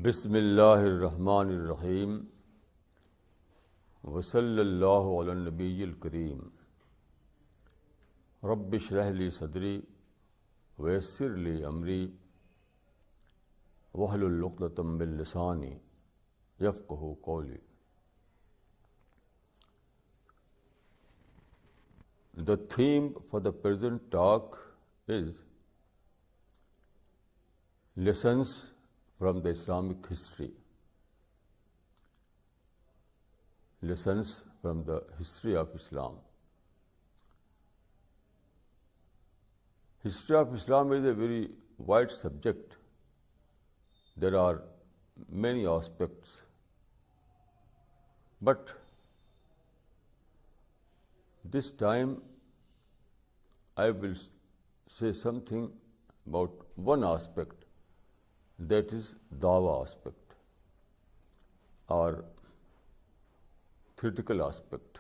बिस्मिल्लाहिर्रहमानिर्रहीम वसल्लल्लाहु अला नबिय्यिल करीम रब्बि इश्रह ली सदरी वयस्सिर ली अमरी वहलुल उक़दतम मिन लिसानी यफ़क़हू क़ौली। The theme for the present talk is lessons from the Islamic history. Lessons from the history of Islam. History of Islam is a very wide subject. There are many aspects, but this time I will say something about one aspect, that is Dawa aspect or theoretical aspect.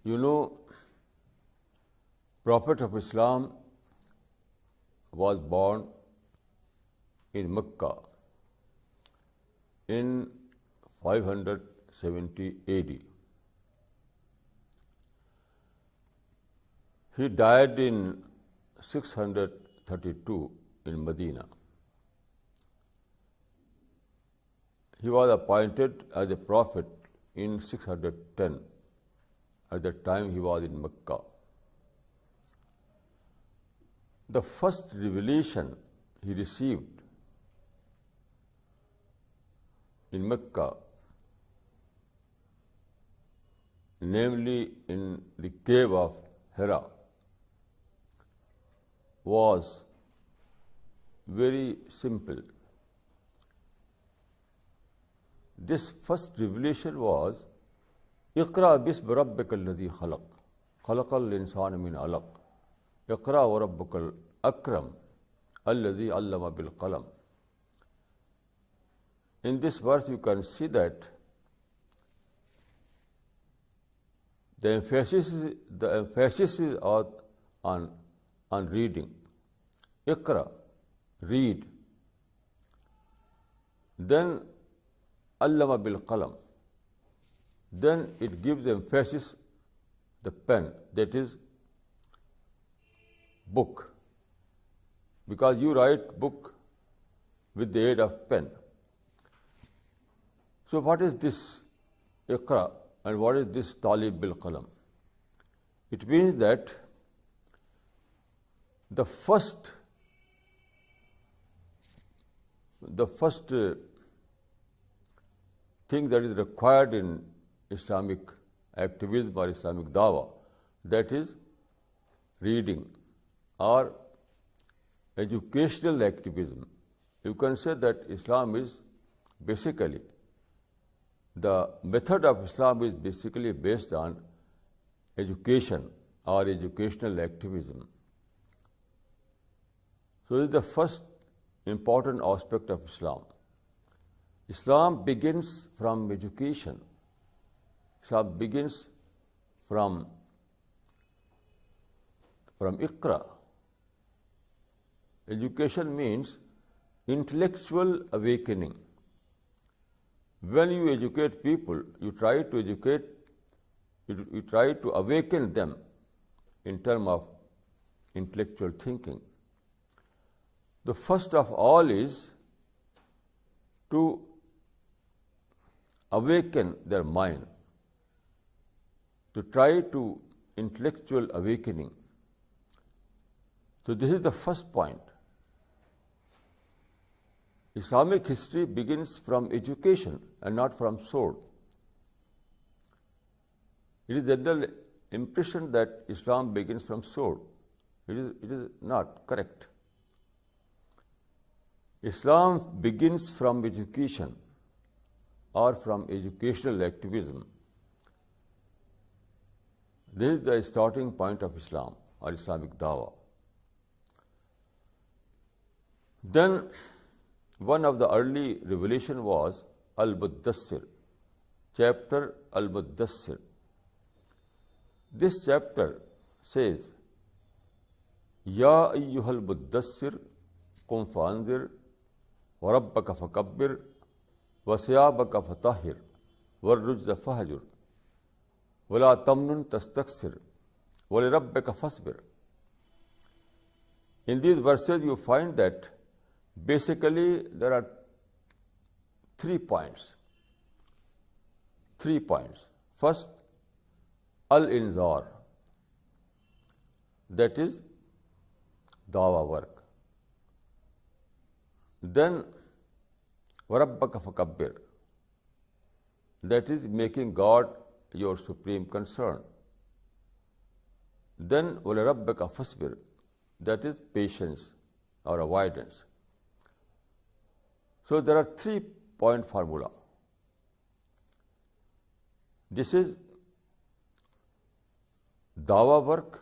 You know, Prophet of Islam was born in Mecca in 570 AD. He died in 632 in Medina. He was appointed as a prophet in 610. At that time he was in Mecca. The first revelation he received in Mecca, namely in the cave of Hira, was very simple. This first revelation was Iqra bismi rabbika alladhi khalaq, khalaqal insana min alaq, Iqra wa rabbukal akram, alladhi allama bil qalam. In this verse you can see that the emphasis is on reading. Iqra, read. Then allama bil qalam. Then it gives emphasis the pen, that is book, because you write book with the aid of pen. So what is this Iqra and what is this Talib bil qalam? It means that the first thing that is required in Islamic activism or Islamic dawah, that is reading or educational activism. You can say that Islam is basically, the method of Islam is basically based on education or educational activism. So this is the first important aspect of Islam. Islam begins from education. Islam begins from Iqra. Education means intellectual awakening. When you educate people, you try to awaken them in terms of intellectual thinking. The first of all is to awaken their mind, to try to intellectual awakening. So this is the first point. Islamic history begins from education and not from sword. It is general impression that Islam begins from sword. It is not correct. Islam begins from education or from educational activism. This is the starting point of Islam or Islamic dawah. Then one of the early revelation was Al-Muddassir, chapter Al-Muddassir. This chapter says, Ya ayyuhal muddassir qum fa'anzir वरब्बक फकब्बिर वसियाबक फताहिर वर्रुज्ज फहजुर वला तमनुन तस्तक्सिर वलिरब्बिक फस्बिर. In these verses you find that basically there are 3 points. 3 points. First, al-inzar, that is dawa work. Then warabbaka fakabbir, that is making God your supreme concern. Then walirabbaka fasbir, that is patience or avoidance. So there are 3-point formula. This is dawa work,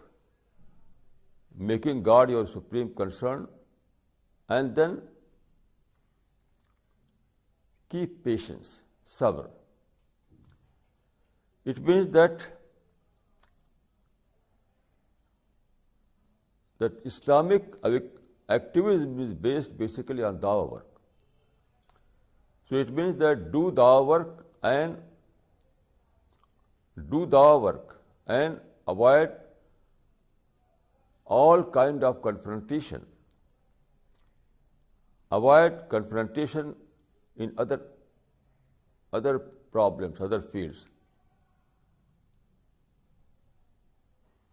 making God your supreme concern, and then keep patience, sabr. It means that Islamic activism is based basically on dawa work. So it means that do dawa work and avoid all kind of confrontation. Avoid confrontation in other problems, other fields,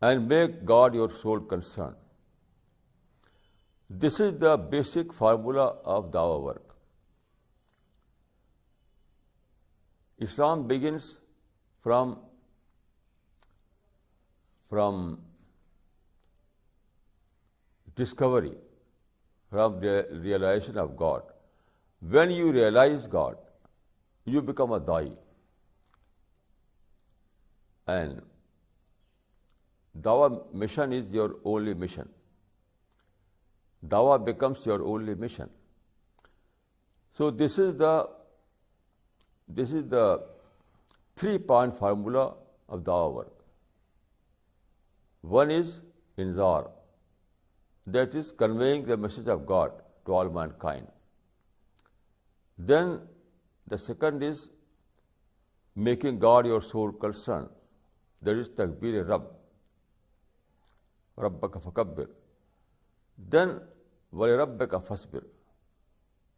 and make God your sole concern. This is the basic formula of dawa work. Islam begins from discovery, from the realization of God. When you realize God, you become a da'i. And dawa mission is your only mission. Dawa becomes your only mission. So this is the 3-point formula of dawa work. One is inzar, that is conveying the message of God to all mankind. Then the second is making God your sole concern, that is takbir Rabb, Rabbaka fakabbir. Then walirabbika fasbir,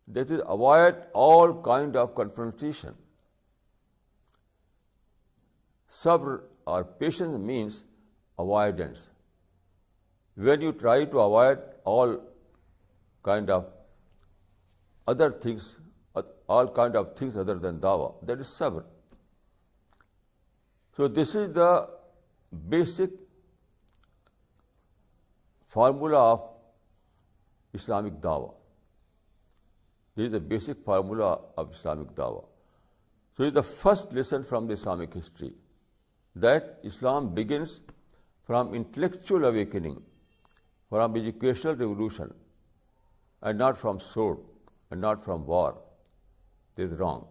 that is avoid all kind of confrontation. Sabr or patience means avoidance. When you try to avoid all kind of other things, all kind of things other than dawa, that is sabr. So this is the basic formula of Islamic dawa. This is the basic formula of Islamic dawa. So it is the first lesson from the Islamic history, that Islam begins from intellectual awakening, from educational revolution, and not from sword, and not from war. This is wrong.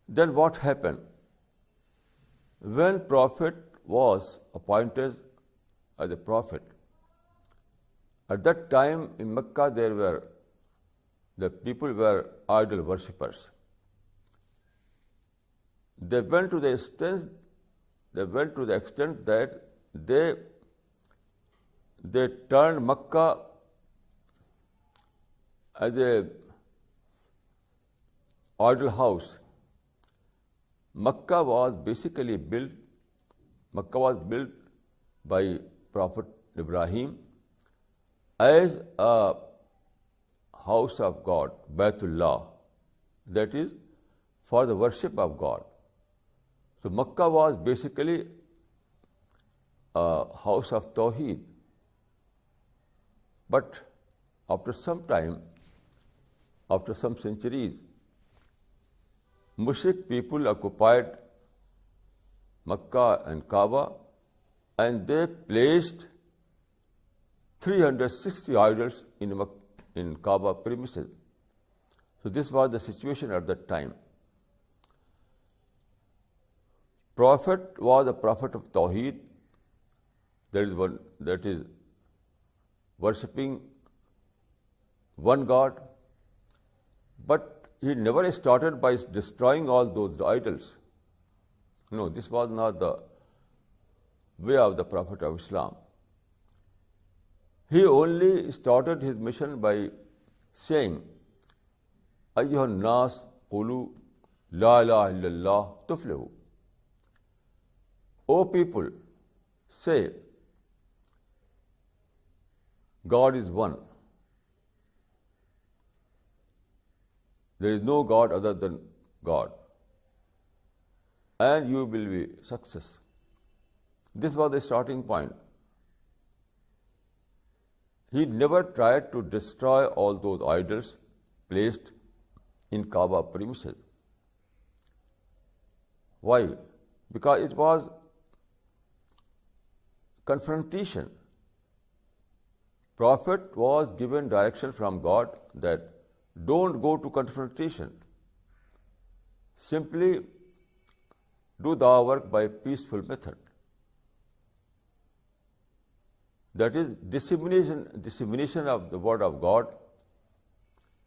Then what happened? When Prophet was appointed as a prophet, at that time in Mecca the people were idol worshippers. They went to the extent that they turned Mecca as a idol house. Mecca was built by Prophet Ibrahim as a house of God, Baitullah, that is for the worship of God. So Mecca was basically a house of Tawheed. But after some time, after some centuries, Mushrik people occupied Mecca and Kaaba, and they placed 360 idols in Kaaba premises. So this was the situation at that time. Prophet was a prophet of Tawheed, that is worshipping one God, but he never started by destroying all those idols. No, this was not the way of the Prophet of Islam. He only started his mission by saying, Ayyuhan nas qulu la ilaha illallah tuflihu. O people, say, God is one. There is no God other than God. And you will be success. This was the starting point. He never tried to destroy all those idols placed in Kaaba premises. Why? Because it was confrontation. Prophet was given direction from God that don't go to confrontation. Simply do the work by peaceful method. That is dissemination of the word of God,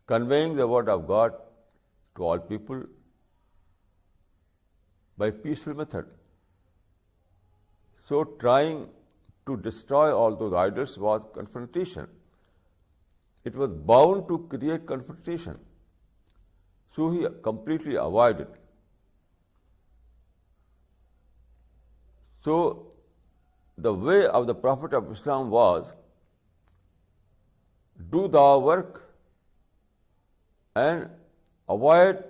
conveying the word of God to all people by peaceful method. So trying to destroy all those idols was confrontation. It was bound to create confrontation. So he completely avoided. So the way of the Prophet of Islam was do the work and avoid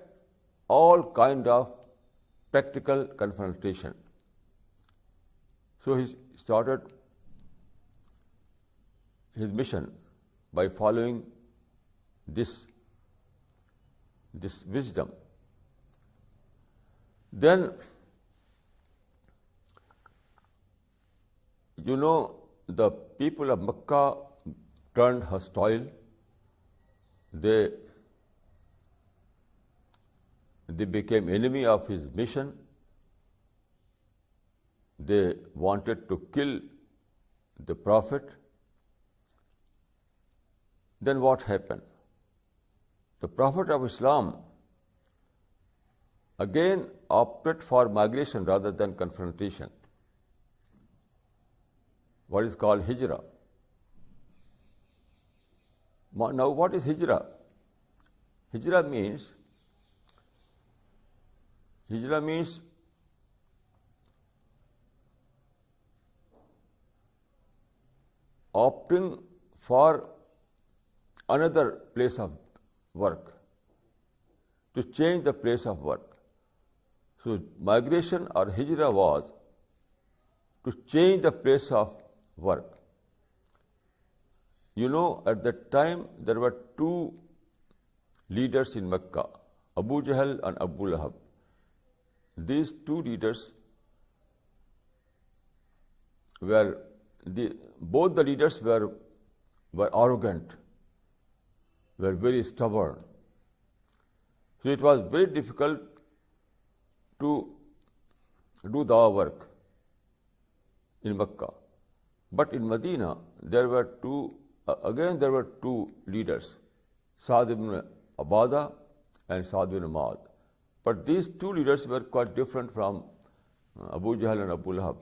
all kind of practical confrontation. So he started his mission by following this wisdom. Then, the people of Mecca turned hostile. They became enemy of his mission. They wanted to kill the Prophet. Then what happened? The Prophet of Islam again opted for migration rather than confrontation. What is called hijrah. Now what is hijrah? Hijrah means opting for another place of work, to change the place of work. So migration or hijrah was to change the place of work. At that time there were two leaders in Mecca, Abu Jahl and Abu Lahab. These two leaders both the leaders were arrogant, were very stubborn. So it was very difficult to do the work in Mecca. But in Medina, there were two leaders, Sa'd ibn Ubadah and Sa'd ibn Mu'adh. But these two leaders were quite different from Abu Jahl and Abu Lahab.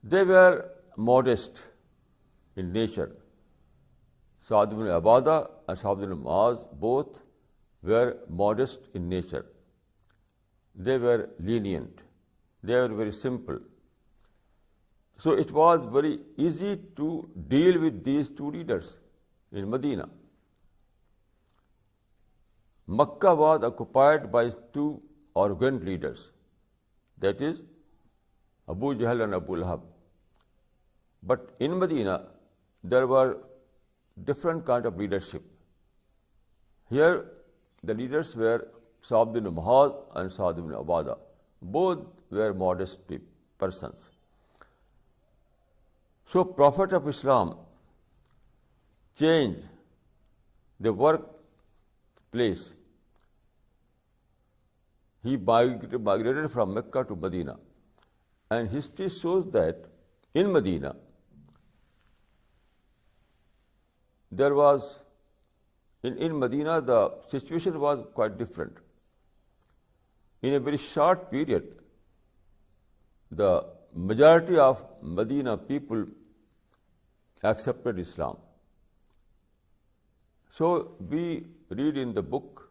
They were modest in nature. Sa'd ibn Ubadah and Sa'd ibn Mu'adh both were modest in nature. They were lenient. They were very simple. So it was very easy to deal with these two leaders in Medina. Makkah was occupied by two arrogant leaders, that is Abu Jahl and Abu Lahab. But in Medina, there were different kind of leadership. Here, the leaders were Sa'd ibn Mu'adh and Sa'd ibn Ubadah. Both were modest persons. So Prophet of Islam changed the workplace. He migrated from Mecca to Medina. And history shows that in Medina, there was in Medina, the situation was quite different. In a very short period, the majority of Medina people accepted Islam. So we read in the book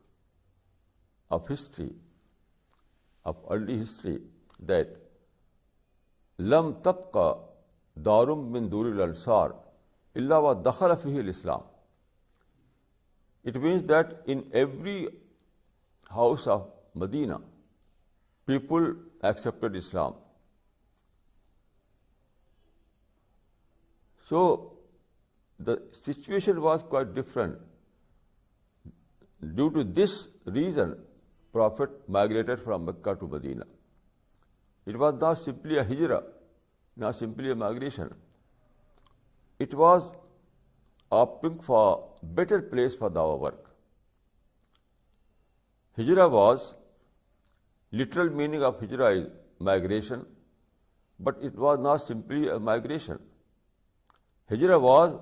of history, of early history, that lam tabqa darum min duril ansar illa wa dakhala fihi al-Islam. It means that in every house of Medina, people accepted Islam. So the situation was quite different. Due to this reason, Prophet migrated from Mecca to Medina. It was not simply a hijrah, not simply a migration. It was opting for better place for dawah work. Hijrah was, literal meaning of hijrah is migration, but it was not simply a migration. Hijrah was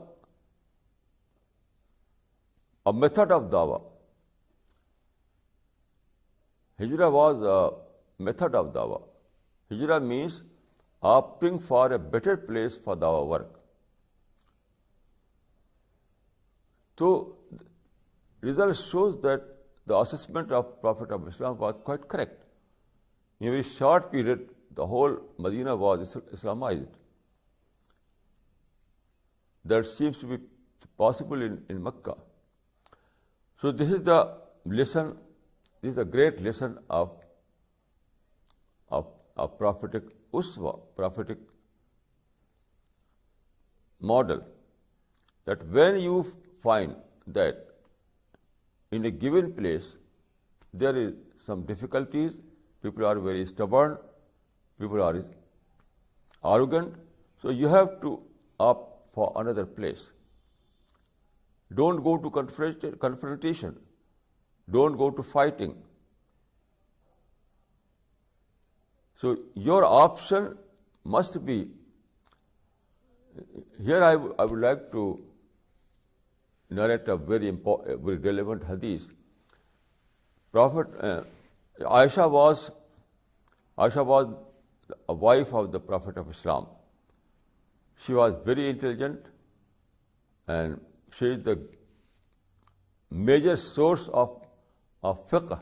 a method of dawah. Hijrah was a method of dawah. Hijrah means opting for a better place for dawah work. So, result shows that the assessment of Prophet of Islam was quite correct. In a very short period, the whole Medina was Islamized. That seems to be possible in Mecca. So this is the lesson, this is a great lesson of prophetic uswa, prophetic model, that when you find that in a given place there is some difficulties, people are very stubborn, people are arrogant, so you have to opt for another place. Don't go to confrontation. Don't go to fighting. So your option must be, here I would like to narrate a very relevant hadith. Prophet Aisha was a wife of the Prophet of Islam. She was very intelligent, and she is the major source of fiqh.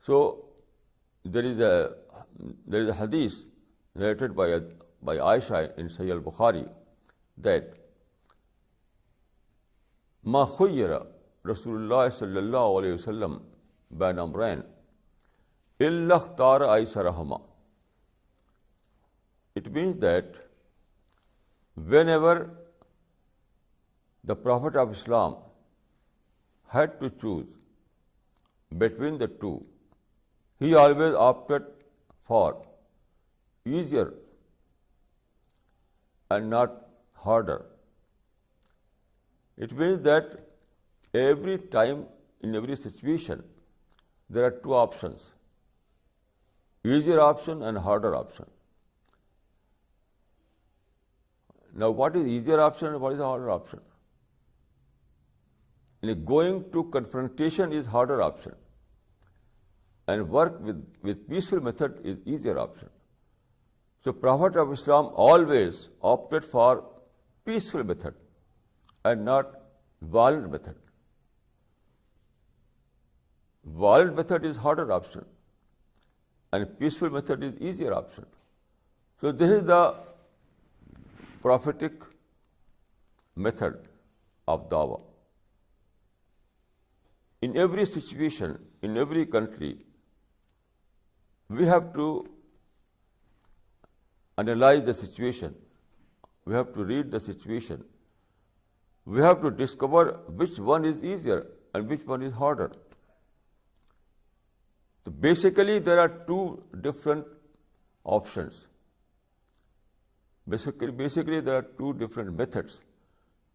So there is a hadith narrated by Aisha in Sahih al-Bukhari that ما خير رسول الله صلى الله عليه وسلم بين أمرين إلا اختار أيسرهما. It means that whenever the Prophet of Islam had to choose between the two, he always opted for easier and not harder. It means that every time, in every situation, there are two options, easier option and harder option. Now, what is easier option and what is the harder option? Going to confrontation is harder option, and work with peaceful method is easier option. So Prophet of Islam always opted for peaceful method and not violent method. Violent method is harder option, and peaceful method is easier option. So this is the prophetic method of dawah. In every situation, in every country, we have to analyze the situation. We have to read the situation. We have to discover which one is easier and which one is harder. So basically, there are two different options. Basically, there are two different methods: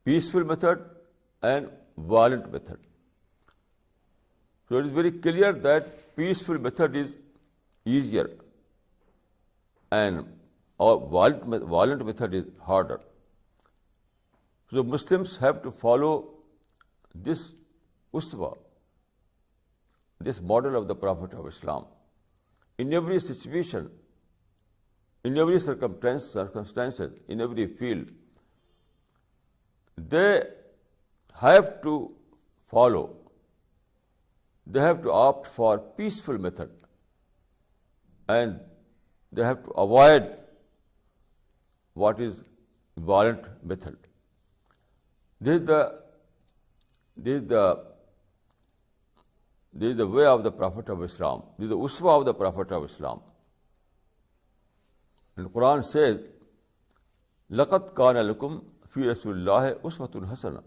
peaceful method and violent method. So it is very clear that peaceful method is easier and violent method is harder. So Muslims have to follow this uswa, this model of the Prophet of Islam, in every situation, in every circumstances, in every field, they have to follow, they have to opt for peaceful method, and they have to avoid what is violent method. This is the way of the Prophet of Islam. This is the uswa of the Prophet of Islam. And the Quran says, لَقَدْ كَانَ لَكُمْ فِي رَسُولِ اللَّهِ أُسْوَةٌ حَسَنَةٌ.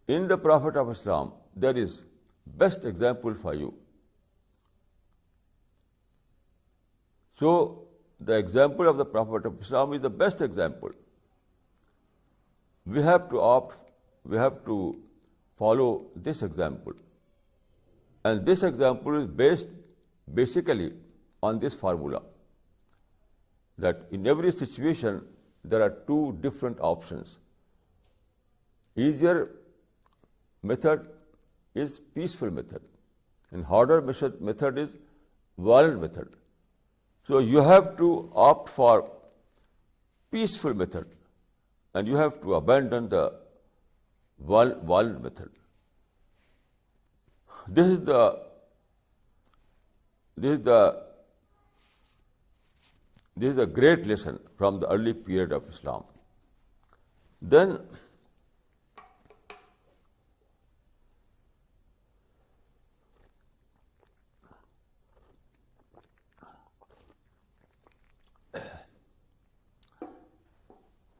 In the Prophet of Islam, there is best example for you. So, the example of the Prophet of Islam is the best example. We have to opt, we have to follow this example. And this example is based basically on this formula, that in every situation there are two different options. Easier method is peaceful method, and harder method is violent method. So you have to opt for peaceful method, and you have to abandon the violent method. This is a great lesson from the early period of Islam. Then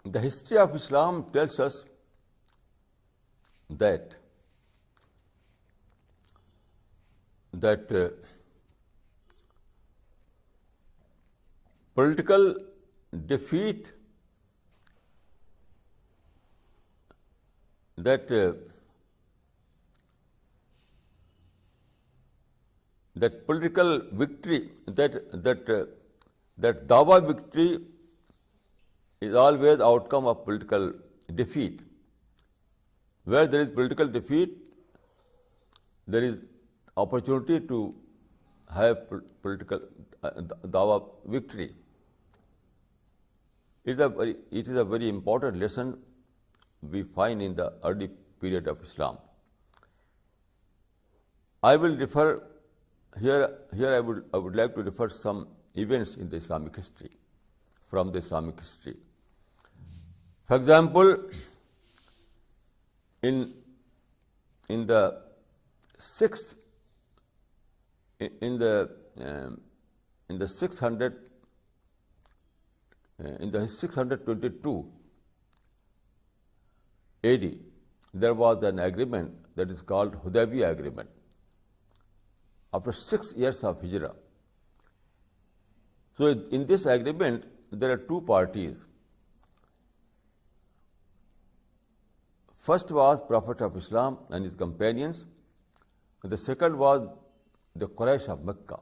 the history of Islam tells us that political defeat, that political victory, that dawa victory is always the outcome of political defeat. Where there is political defeat, there is opportunity to have political dawa victory. It is a very important lesson we find in the early period of Islam. I will refer here. I would like to refer some events in the Islamic history, from the Islamic history. For example, in the 622 AD, there was an agreement that is called Hudaybiyah Agreement. After 6 years of Hijrah. So in this agreement, there are two parties. First was Prophet of Islam and his companions, and the second was the Quraysh of Mecca.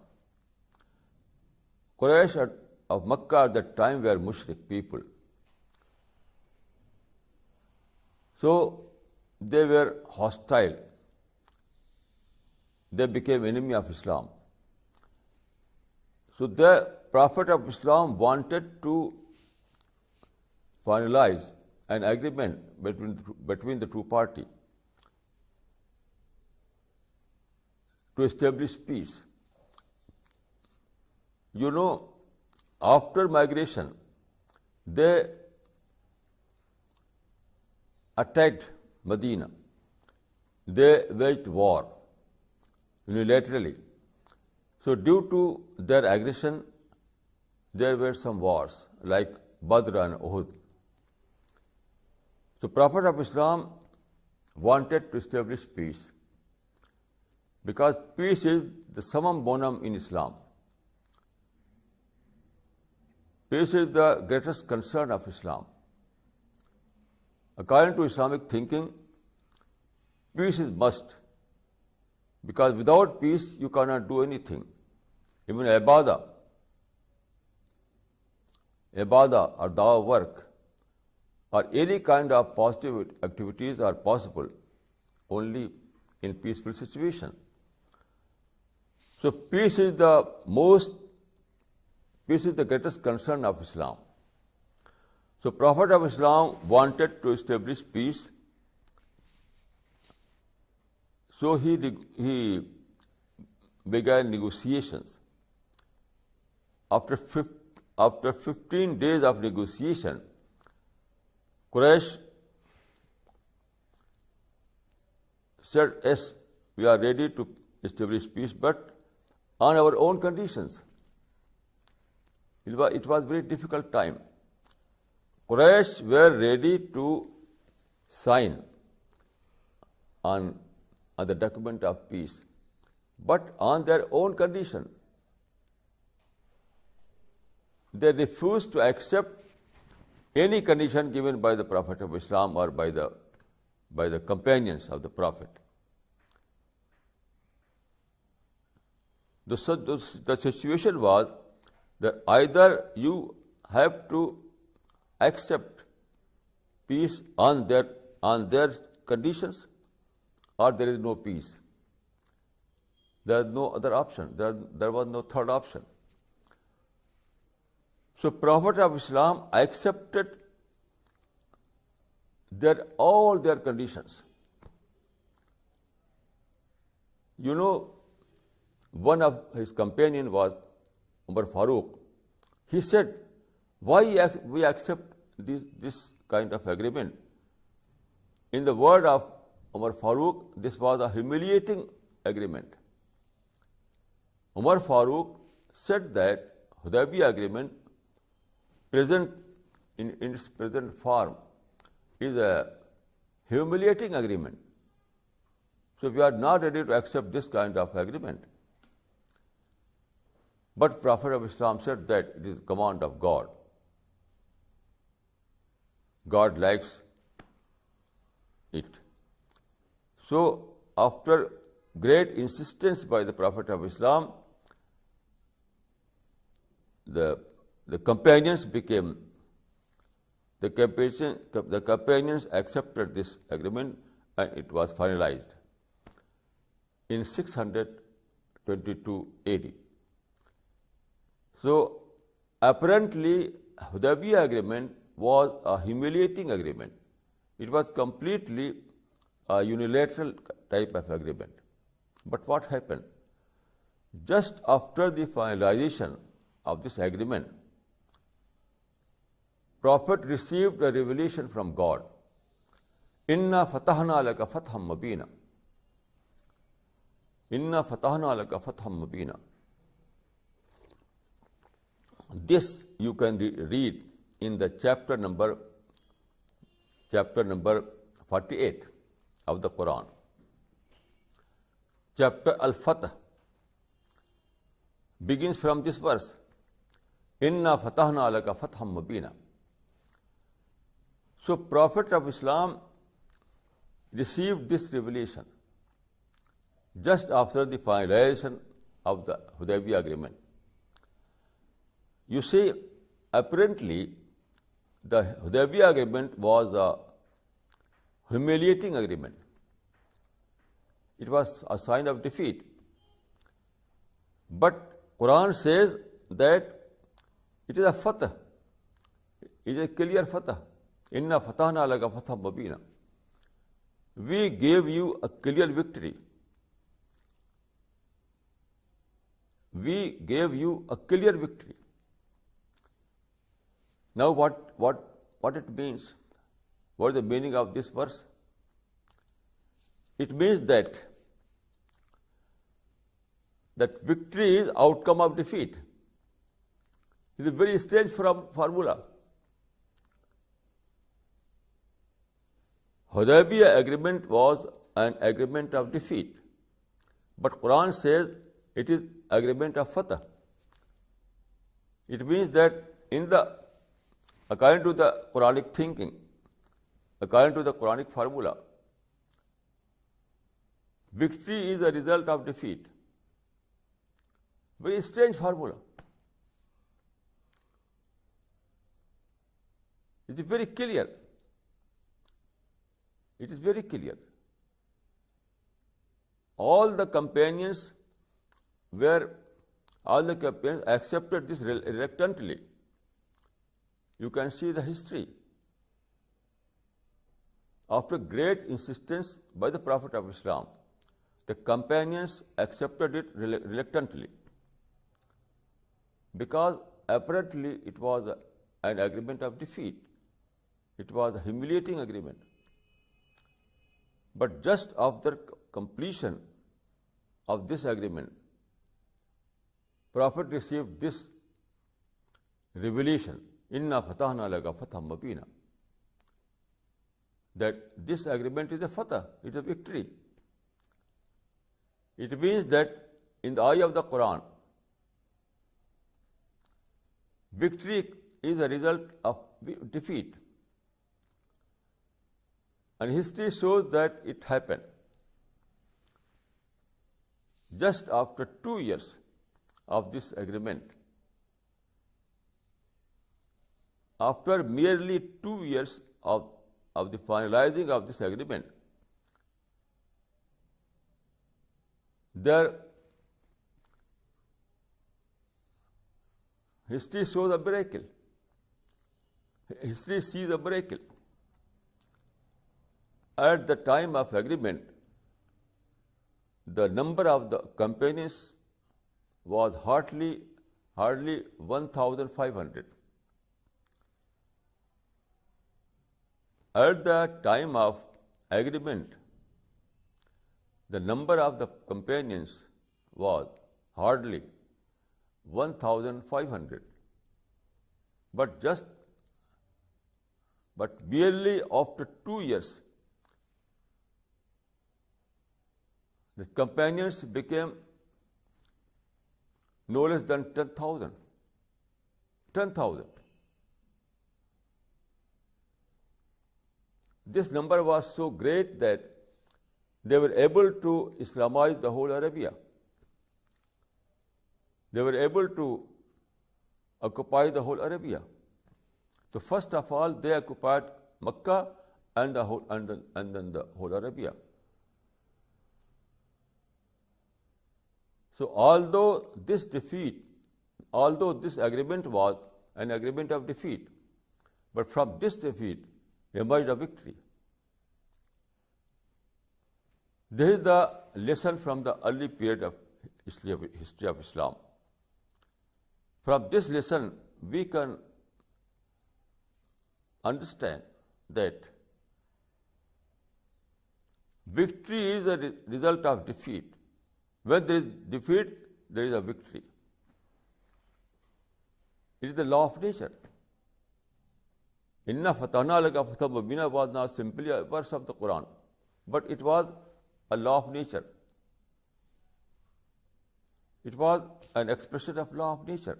Quraysh of Mecca at that time were mushrik people. So they were hostile. They became enemy of Islam. So the Prophet of Islam wanted to finalize an agreement between the two parties to establish peace. You know, after migration, they attacked Medina. They waged war unilaterally. So due to their aggression, there were some wars like Badr and Uhud. So Prophet of Islam wanted to establish peace, because peace is the summum bonum in Islam. Peace is the greatest concern of Islam. According to Islamic thinking, peace is must, because without peace you cannot do anything. Even ibadah or dawah work or any kind of positive activities are possible only in peaceful situation. So peace is the greatest concern of Islam. So Prophet of Islam wanted to establish peace. So he began negotiations. After 15 days of negotiation, Quraysh said, yes, we are ready to establish peace, but on our own conditions. It was a very difficult time. Quraysh were ready to sign on the document of peace, but on their own condition. They refused to accept any condition given by the Prophet of Islam or by the companions of the Prophet. The situation was that either you have to accept peace on their conditions, or there is no peace. There is no other option. There was no third option. So Prophet of Islam accepted all their conditions. You know, one of his companions was Umar Farooq. He said, why we accept this kind of agreement? In the word of Umar Farooq, this was a humiliating agreement. Umar Farooq said that Hudaybiyah agreement, present in its present form, is a humiliating agreement. So we are not ready to accept this kind of agreement. But Prophet of Islam said that it is command of God. God likes it. So after great insistence by the Prophet of Islam, the companions accepted this agreement, and it was finalized in 622 AD. So apparently Hudaybiyah agreement was a humiliating agreement. It was completely a unilateral type of agreement. But what happened? Just after the finalization of this agreement, Prophet received a revelation from God. Inna fatahna laka fatham mubina. Inna fatahna laka fatham mubina. This you can read in the chapter number 48 of the Quran. Chapter Al-Fatah begins from this verse. Inna fatahna laka fatham mubina. So Prophet of Islam received this revelation just after the finalization of the Hudaybiyah agreement. You see, apparently the Hudaybiyah agreement was a humiliating agreement. It was a sign of defeat. But Quran says that it is a fatah. It is a clear fatah. Inna fatahna laka fatham mubina. We gave you a clear victory. We gave you a clear victory. Now what it means? What is the meaning of this verse? It means that victory is outcome of defeat. It is a very strange formula. Hudaybiyah agreement was an agreement of defeat, but Quran says it is agreement of fatah. It means that according to the Quranic thinking, according to the Quranic formula, victory is a result of defeat. Very strange formula. It is very clear. It is very clear. All the companions accepted this reluctantly. You can see the history. After great insistence by the Prophet of Islam, the companions accepted it reluctantly, because apparently it was an agreement of defeat. It was a humiliating agreement. But just after completion of this agreement, Prophet received this revelation, Inna fatahna laka fatham mubina, that this agreement is a fatah, it is a victory. It means that in the eye of the Quran, victory is a result of defeat. And history shows that it happened just after 2 years of this agreement. After merely 2 years of the finalizing of this agreement, their history shows a miracle. History sees a miracle. At the time of agreement, the number of the companions was hardly 1,500. At the time of agreement, the number of the companions was hardly 1,500. But barely after 2 years, the companions became no less than 10,000. 10,000. This number was so great that they were able to Islamize the whole Arabia. They were able to occupy the whole Arabia. So first of all, they occupied Mecca and then the whole Arabia. So although this agreement was an agreement of defeat, but from this defeat emerged a victory. This is the lesson from the early period of history of Islam. From this lesson, we can understand that victory is a result of defeat. When there is defeat, there is a victory. It is the law of nature. Inna fatahna laka fatham mubina was not simply a verse of the Quran, but it was a law of nature. It was an expression of law of nature.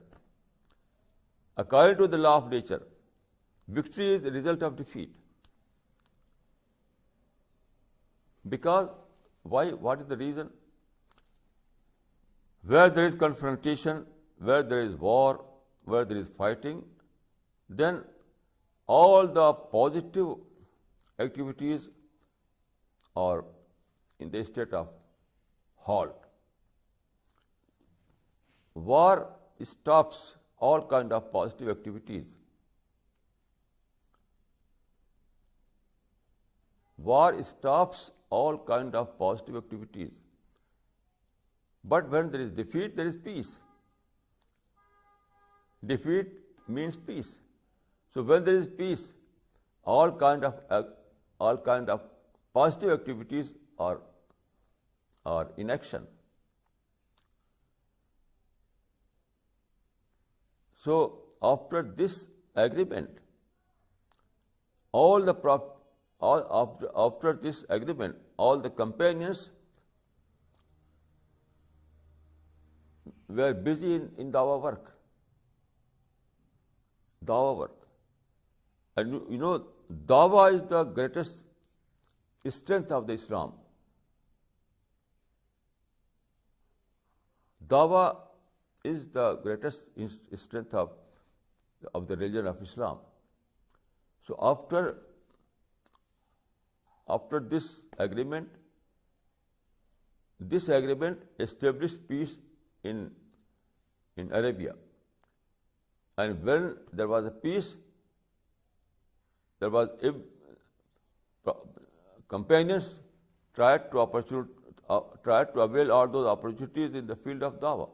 According to the law of nature, victory is a result of defeat. Because why? What is the reason? Where there is confrontation, where there is war, where there is fighting, then all the positive activities are in the state of halt. War stops all kind of positive activities. War stops all kind of positive activities. But when there is defeat, there is peace. Defeat means peace. So when there is peace, all kind of positive activities are in action. So after this agreement, after this agreement, all the companions were busy in dawah work. Dawah work. And you know, dawah is the greatest strength of the Islam. Dawah is the greatest strength of the religion of Islam. So after after this agreement established peace in Arabia. And when there was a peace, there was companions tried to avail all those opportunities in the field of dawah.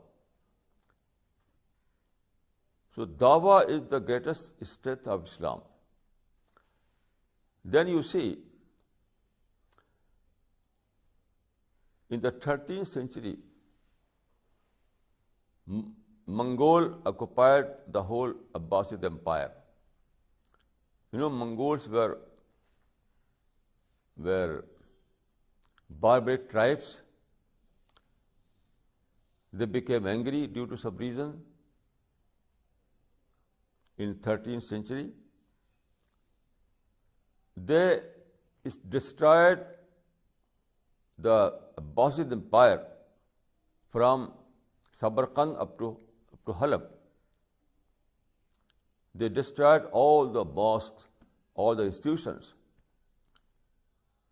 So dawah is the greatest strength of Islam. Then you see, in the 13th century, Mongol occupied the whole Abbasid Empire. You know, Mongols were barbaric tribes. They became angry due to some reason in 13th century. They destroyed the Abbasid Empire from Samarkand up to Halab. They destroyed all the mosques, all the institutions.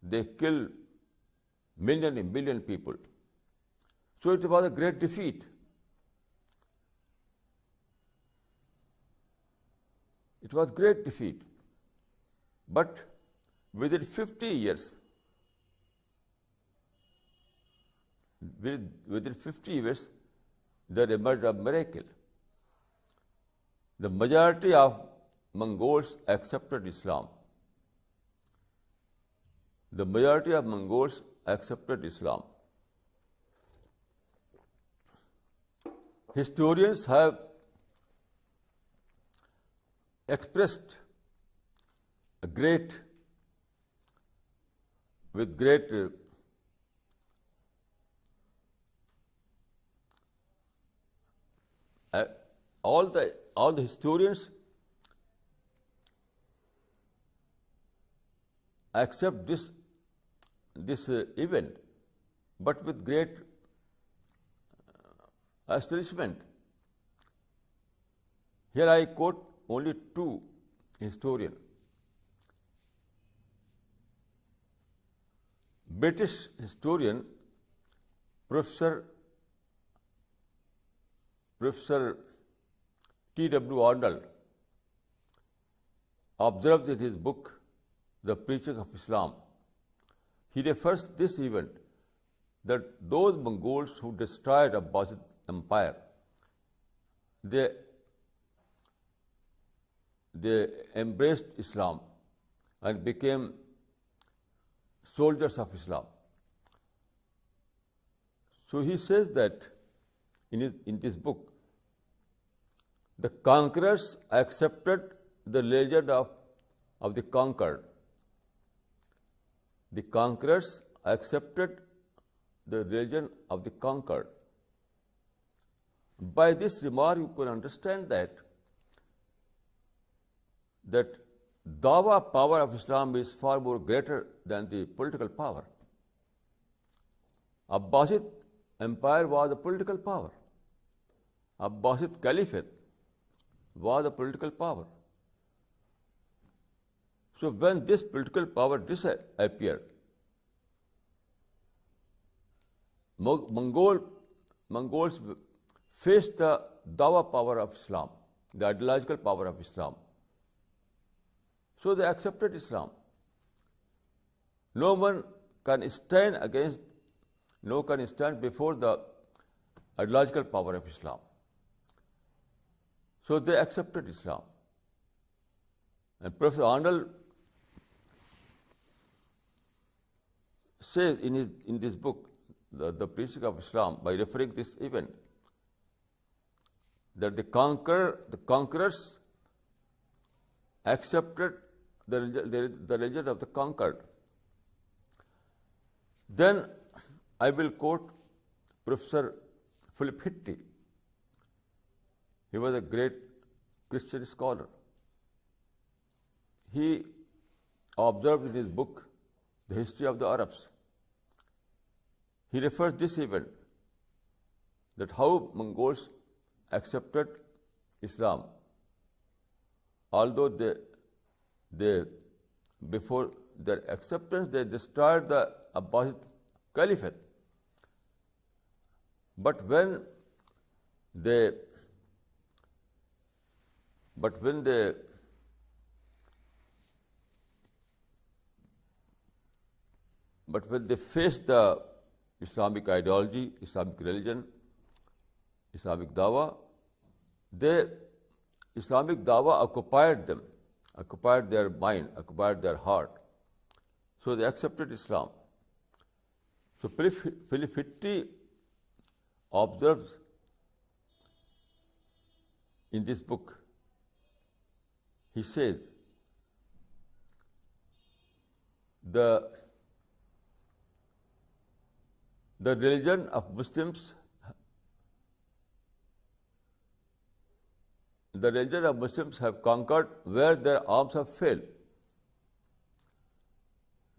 They killed million and billion people. So it was a great defeat. It was great defeat. But within 50 years, there emerged a miracle. The majority of Mongols accepted Islam. The majority of Mongols accepted Islam. Historians have expressed with great all the historians accept this event, but with great astonishment. Here I quote only two historians. British historian Professor T.W. Arnold observes in his book, The Preaching of Islam. He refers this event that those Mongols who destroyed Abbasid Empire, they embraced Islam and became soldiers of Islam. So he says that in this book, the conquerors accepted the legend of the conquered. The conquerors accepted the religion of the conquered. By this remark, you can understand that dawah power of Islam is far more greater than the political power. Abbasid Empire was a political power. Abbasid Caliphate was a political power. So when this political power disappeared, Mongols faced the dawah power of Islam, the ideological power of Islam. So they accepted Islam. No one can stand before the ideological power of Islam. So they accepted Islam. And Professor Arnold says in this book, The Preaching of Islam, by referring this event, that the conquerors accepted the religion of the conquered. Then I will quote Professor Philip Hitti. He was a great Christian scholar. He observed in his book, The History of the Arabs. He refers this event, that how Mongols accepted Islam, although before their acceptance, they destroyed the Abbasid Caliphate. But when they faced the Islamic ideology, Islamic religion, Islamic Dawah, Islamic Dawah occupied them, occupied their mind, occupied their heart. So they accepted Islam. So Philip Hitti observes in this book, he says, the religion of Muslims have conquered where their arms have failed.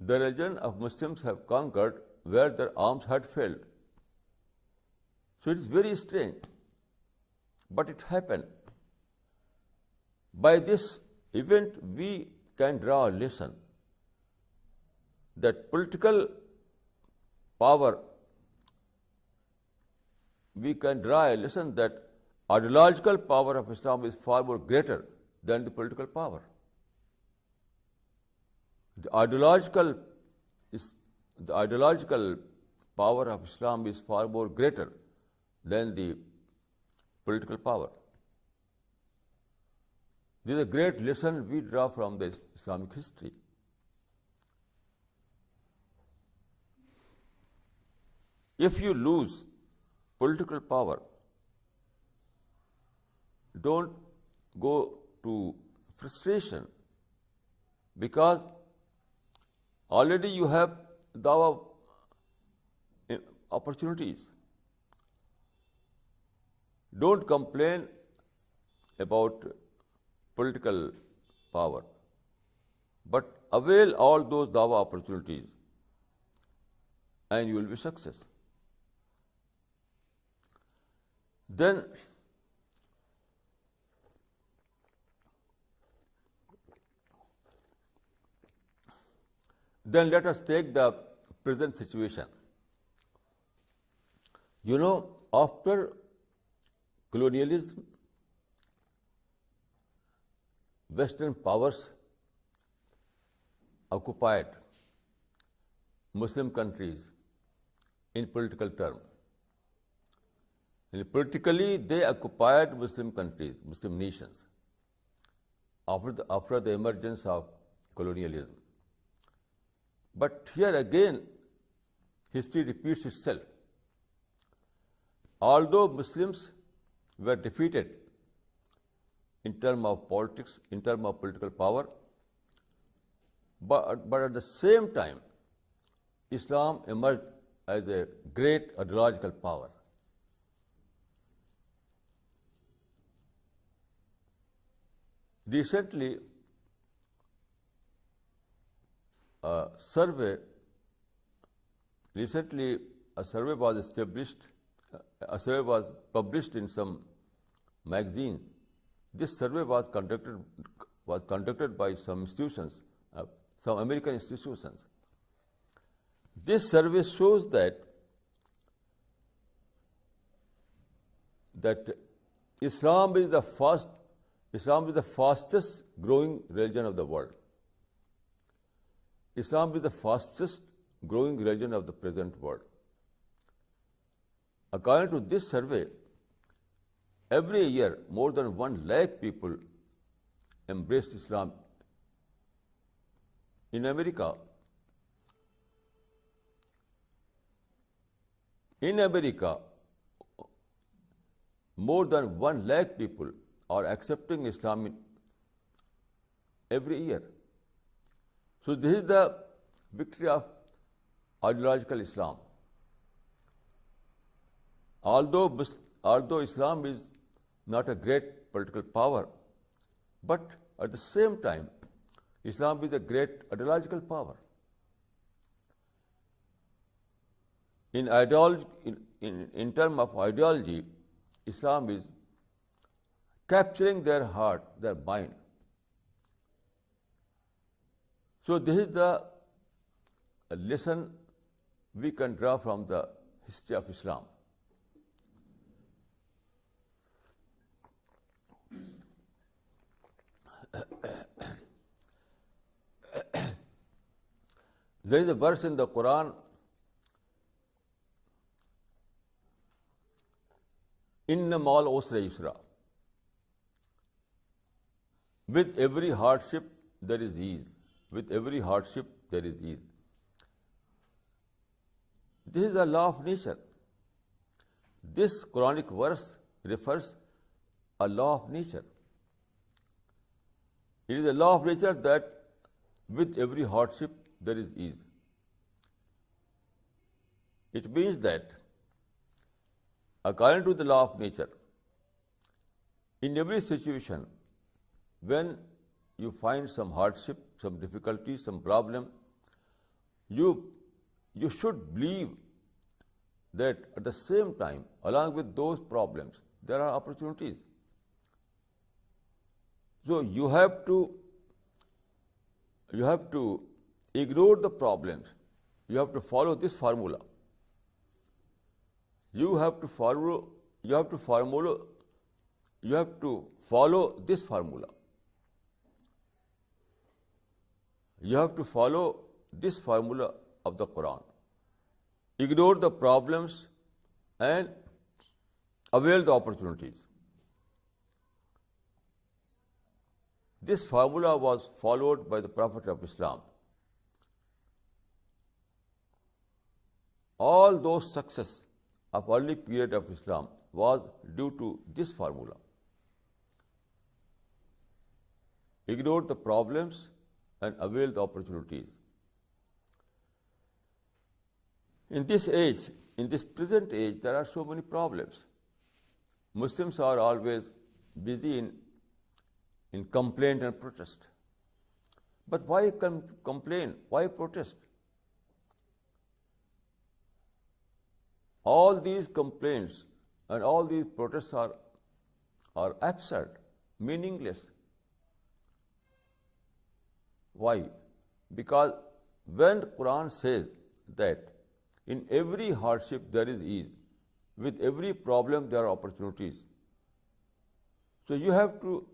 The religion of Muslims have conquered where their arms had failed. So it is very strange, but it happened. By this event, we can draw a lesson that political power, we can draw a lesson that ideological power of Islam is far more greater than the political power. The ideological power of Islam is far more greater than the political power. This is a great lesson we draw from the Islamic history. If you lose political power, don't go to frustration, because already you have dawah opportunities. Don't complain about political power, but avail all those dawah opportunities and you will be success. Then let us take the present situation. After colonialism, Western powers occupied Muslim countries in political terms. Politically, they occupied Muslim countries, Muslim nations, after the emergence of colonialism. But here again, history repeats itself. Although Muslims were defeated in terms of politics, in terms of political power, but at the same time, Islam emerged as a great ideological power. Recently, a survey was published in some magazine. This survey was conducted by some institutions, some American institutions. This survey shows that Islam is the fastest growing religion of the world. Islam is the fastest growing religion of the present world. According to this survey, every year more than 1 lakh people embraced Islam. In America, more than 1 lakh people are accepting Islam every year. So this is the victory of ideological Islam. Although Islam is not a great political power, but at the same time, Islam is a great ideological power. In terms of ideology, Islam is capturing their heart, their mind. So this is the lesson we can draw from the history of Islam. There is a verse in the Quran, Inna ma'al usri yusra. With every hardship there is ease. With every hardship there is ease. This is the law of nature. This Quranic verse refers a law of nature. It is a law of nature that with every hardship there is ease. It means that according to the law of nature, in every situation, when you find some hardship, some difficulty, some problem, you should believe that at the same time, along with those problems, there are opportunities. So you have to ignore the problems. You have to follow this formula. You have to follow this formula. You have to follow this formula of the Quran. Ignore the problems and avail the opportunities. This formula was followed by the Prophet of Islam. All those success of early period of Islam was due to this formula. Ignore the problems and avail the opportunities. In this age, in this present age, there are so many problems. Muslims are always busy in complaint and protest. But why complain? Why protest? All these complaints and all these protests are absurd, meaningless. Why? Because when Quran says that in every hardship there is ease, with every problem there are opportunities. So you have to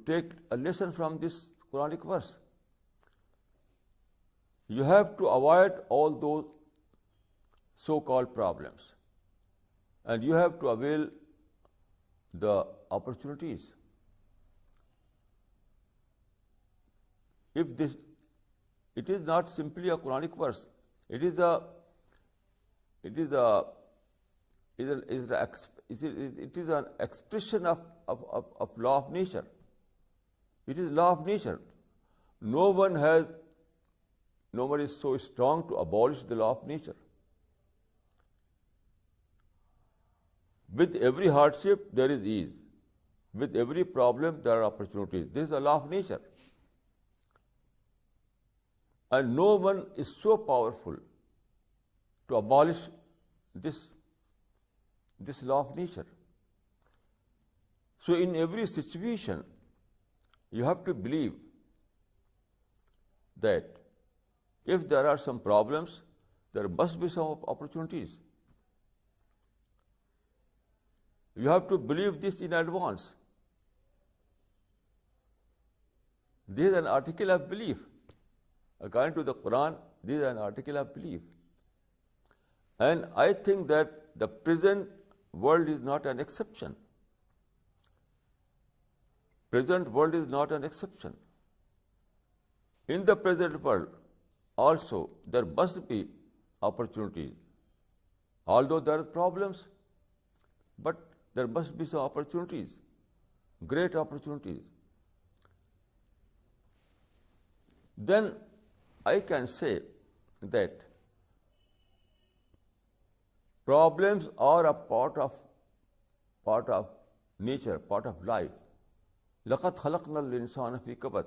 take a lesson from this Quranic verse. You have to avoid all those so-called problems, and you have to avail the opportunities. It is not simply a Quranic verse. It is an expression of law of nature. It is law of nature. No one is so strong to abolish the law of nature. With every hardship there is ease. With every problem there are opportunities. This is the law of nature. And no one is so powerful to abolish this law of nature. So in every situation, you have to believe that if there are some problems, there must be some opportunities. You have to believe this in advance. This is an article of belief. According to the Quran, this is an article of belief. And I think that the present world is not an exception. Present world is not an exception. In the present world, also there must be opportunities. Although there are problems, but there must be some opportunities, great opportunities. Then I can say that problems are a part of nature, part of life. لَقَدْ خَلَقْنَا الْإِنسَانَ فِي كَبَدٍ.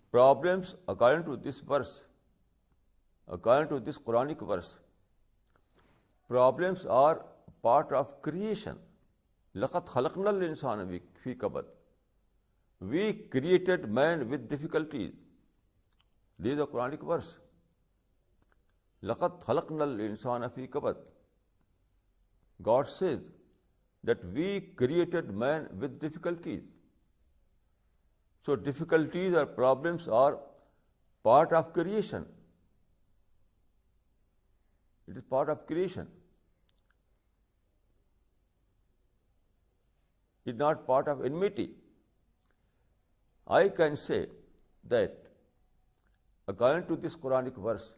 Problems, according to this verse, according to this Quranic verse, problems are part of creation. لَقَدْ خَلَقْنَا الْإِنسَانَ فِي كَبَدٍ. We created man with difficulties. This is a Quranic verse. لَقَدْ خَلَقْنَا الْإِنسَانَ فِي كَبَدٍ. God says that we created man with difficulties. So difficulties or problems are part of creation. It is part of creation. It is not part of enmity. I can say that according to this Quranic verse,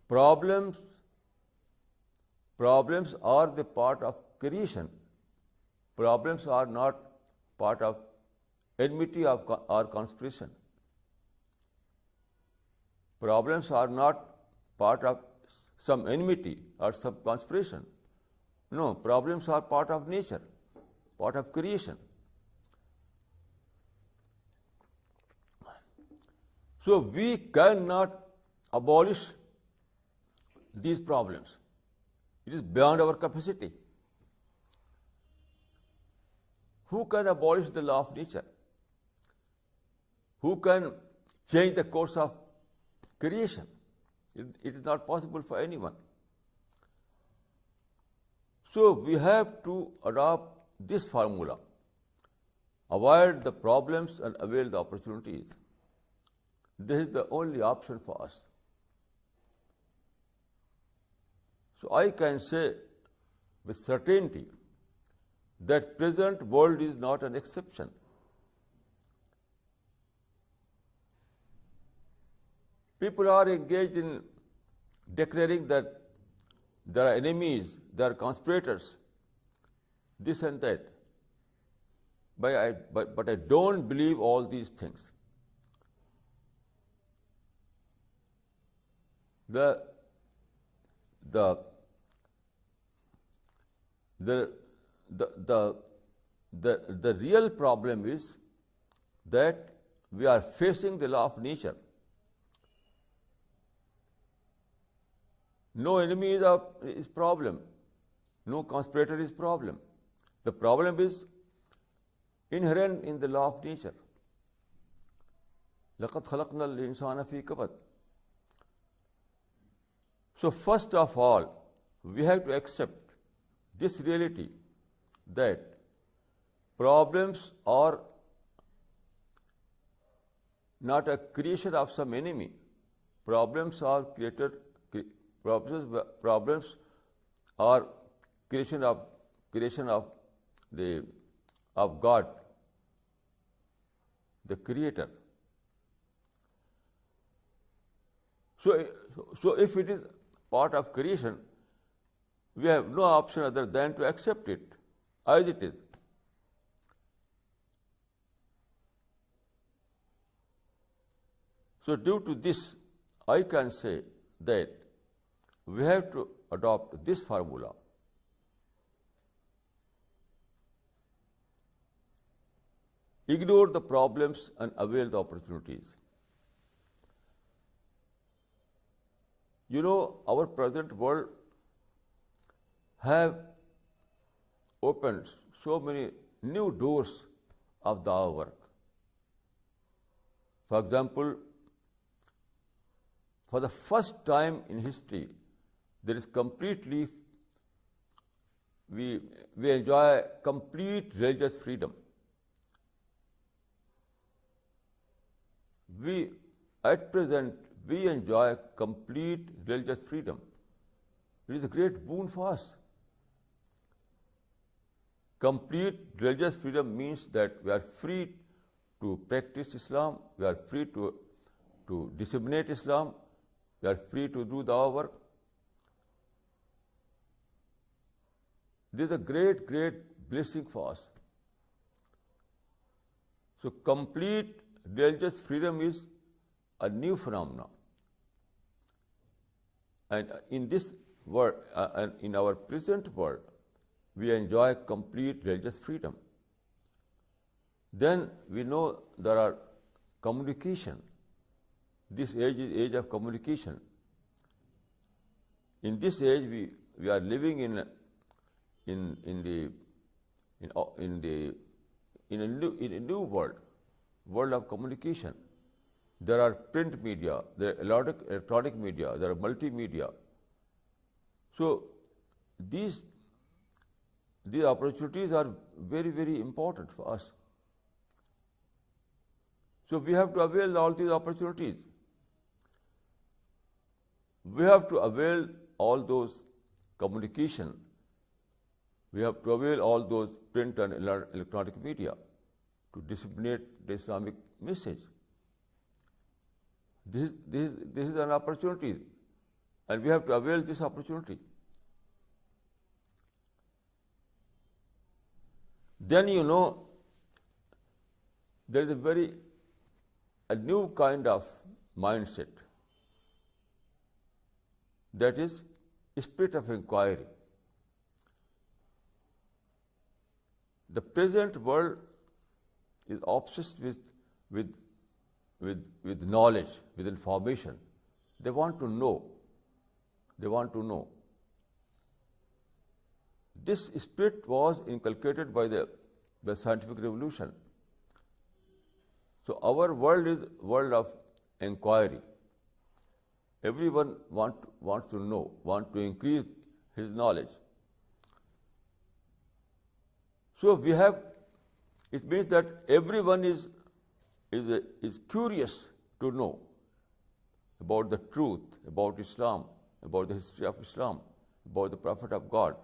problems are the part of creation. Problems are not part of enmity or conspiration. Problems are not part of some enmity or some conspiration. No, problems are part of nature, part of creation. So we cannot abolish these problems. It is beyond our capacity. Who can abolish the law of nature? Who can change the course of creation? It is not possible for anyone. So we have to adopt this formula. Avoid the problems and avail the opportunities. This is the only option for us. So I can say with certainty that present world is not an exception. People are engaged in declaring that there are enemies, there are conspirators, this and that. But I don't believe all these things. The real problem is that we are facing the law of nature. No enemy is problem. No conspirator is problem. The problem is inherent in the law of nature. لَقَدْ خَلَقْنَا الْإِنسَانَ فِي كَبَدٍ. So first of all, we have to accept this reality that problems are not a creation of some enemy. Problems are created. Problems are creation of God, the Creator. So if it is part of creation, we have no option other than to accept it as it is. So due to this, I can say that we have to adopt this formula. Ignore the problems and avail the opportunities. You know, our present world have opened so many new doors of Dawah work. For example, for the first time in history, there is we enjoy complete religious freedom. At present, we enjoy complete religious freedom. It is a great boon for us. Complete religious freedom means that we are free to practice Islam, we are free to disseminate Islam, we are free to do Dawah work. This is a great, great blessing for us. So complete religious freedom is a new phenomenon. And in this world, and in our present world, we enjoy complete religious freedom. Then we know there are communication. This age is age of communication. In this age, we are living in the in a new world of communication. There are print media, there are electronic media, there are multimedia. So these opportunities are very, very important for us. So we have to avail all these opportunities. We have to avail all those communication. We have to avail all those print and electronic media to disseminate the Islamic message. This is an opportunity, and we have to avail this opportunity. Then there is a new kind of mindset, that is spirit of inquiry. The present world is obsessed with knowledge, with information. They want to know. This spirit was inculcated by the scientific revolution. So our world is world of inquiry. Everyone wants to know, wants to increase his knowledge. So it means that everyone is curious to know about the truth, about Islam, about the history of Islam, about the Prophet of God.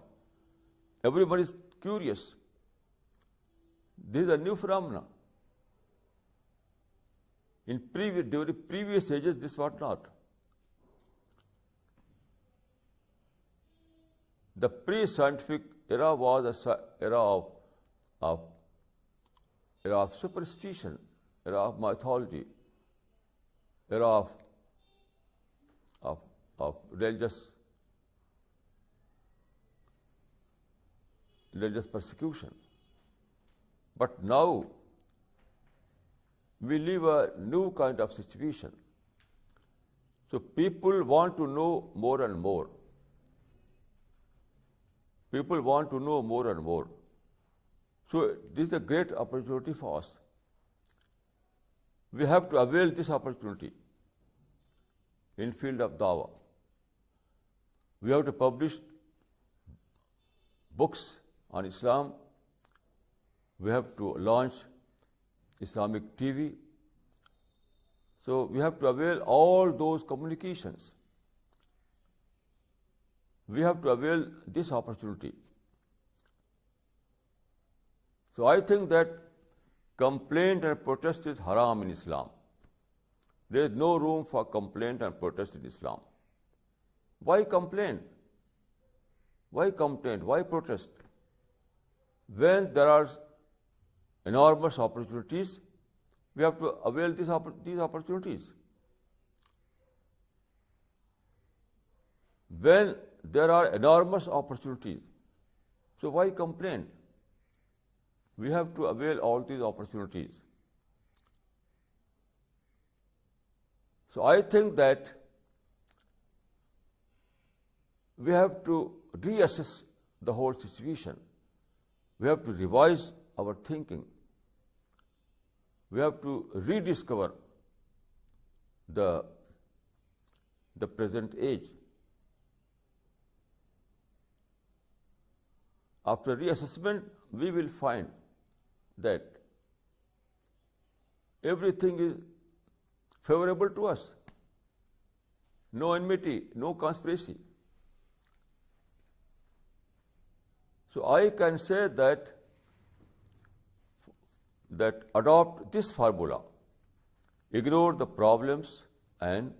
Everyone is curious. This is a new phenomenon. During previous ages, this was not. The pre-scientific era was an era of superstition, era of mythology, era of religious persecution. But now we live a new kind of situation. So people want to know more and more. People want to know more and more. So this is a great opportunity for us. We have to avail this opportunity in field of dawah. We have to publish books on Islam. We have to launch Islamic TV. So we have to avail all those communications. We have to avail this opportunity. So I think that complaint and protest is haram in Islam. There is no room for complaint and protest in Islam. Why complain? Why complain? Why protest? When there are enormous opportunities, we have to avail these opportunities. When there are enormous opportunities, so why complain? We have to avail all these opportunities. So I think that we have to reassess the whole situation. We have to revise our thinking. We have to rediscover the present age. After reassessment, we will find that everything is favorable to us. No enmity, no conspiracy. So I can say that adopt this formula, ignore the problems and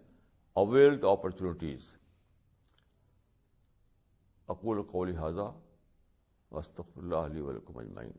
avail the opportunities. أقول قولي هذا وأستغفر الله لي ولكم أجمعين.